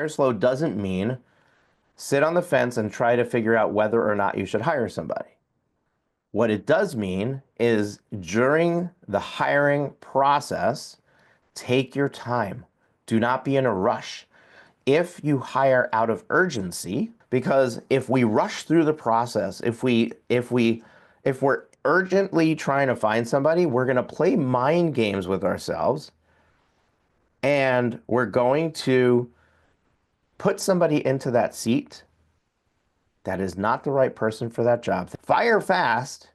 Hire slow doesn't mean sit on the fence and try to figure out whether or not you should hire somebody. What it does mean is during the hiring process, take your time. Do not be in a rush. If you hire out of urgency, because if we rush through the process, if we're urgently trying to find somebody, we're going to play mind games with ourselves and we're going to put somebody into that seat that is not the right person for that job. Fire fast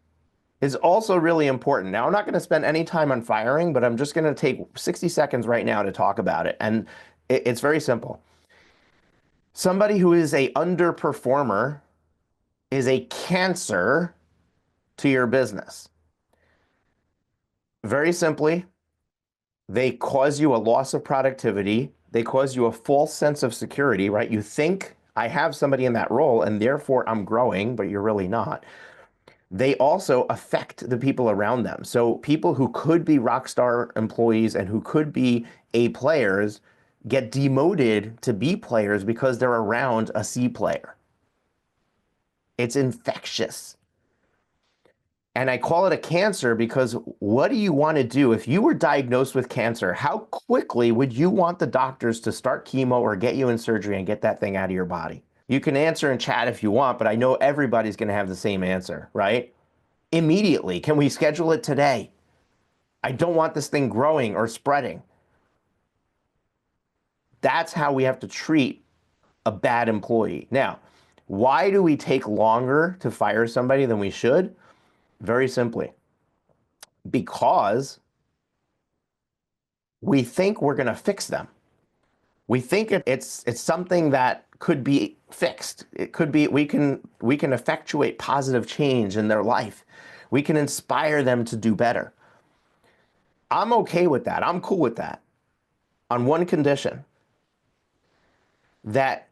is also really important. Now, I'm not going to spend any time on firing, but I'm just going to take 60 seconds right now to talk about it. And it's very simple. Somebody who is a underperformer is a cancer to your business. Very simply, they cause you a loss of productivity. They cause you a false sense of security, right? You think I have somebody in that role and therefore I'm growing, but you're really not. They also affect the people around them. So people who could be rock star employees and who could be A players get demoted to B players because they're around a C player. It's infectious. And I call it a cancer because what do you want to do? If you were diagnosed with cancer, how quickly would you want the doctors to start chemo or get you in surgery and get that thing out of your body? You can answer in chat if you want, but I know everybody's going to have the same answer, right? Immediately. Can we schedule it today? I don't want this thing growing or spreading. That's how we have to treat a bad employee. Now, why do we take longer to fire somebody than we should? Very simply, because we think we're going to fix them. We think it's something that could be fixed. It could be we can effectuate positive change in their life. We can inspire them to do better. I'm okay with that. I'm cool with that. On one condition, that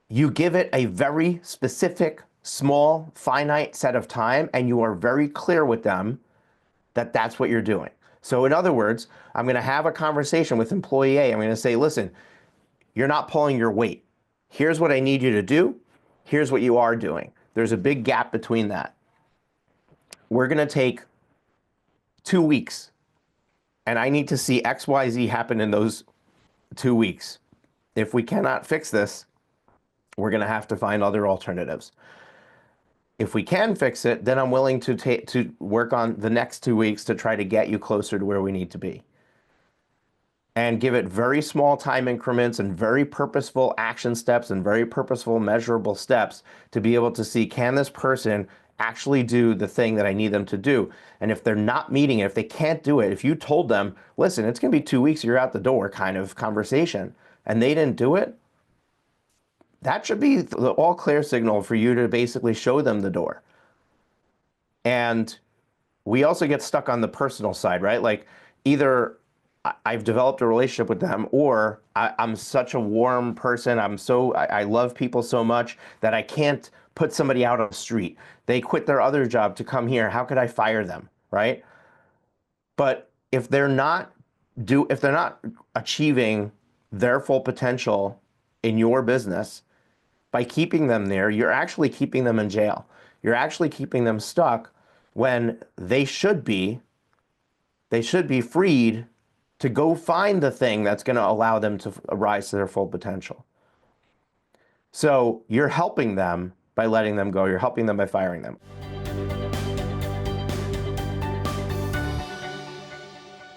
you give it a very specific, small, finite set of time, and you are very clear with them that that's what you're doing. So in other words, I'm going to have a conversation with employee A. I'm going to say, listen, you're not pulling your weight. Here's what I need you to do. Here's what you are doing. There's a big gap between that. We're going to take 2 weeks, and I need to see X, Y, Z happen in those 2 weeks. If we cannot fix this, we're going to have to find other alternatives. If we can fix it, then I'm willing to work on the next 2 weeks to try to get you closer to where we need to be. And give it very small time increments and very purposeful action steps and very purposeful measurable steps to be able to see, can this person actually do the thing that I need them to do? And if they're not meeting it, if they can't do it, if you told them, listen, it's going to be 2 weeks, you're out the door kind of conversation, and they didn't do it, that should be the all clear signal for you to basically show them the door. And we also get stuck on the personal side, right? Like either I've developed a relationship with them, or I'm such a warm person. I love people so much that I can't put somebody out on the street. They quit their other job to come here. How could I fire them, right? But if they're not achieving their full potential in your business, by keeping them there, you're actually keeping them in jail. You're actually keeping them stuck when they should be freed to go find the thing that's going to allow them to rise to their full potential. So you're helping them by letting them go. You're helping them by firing them.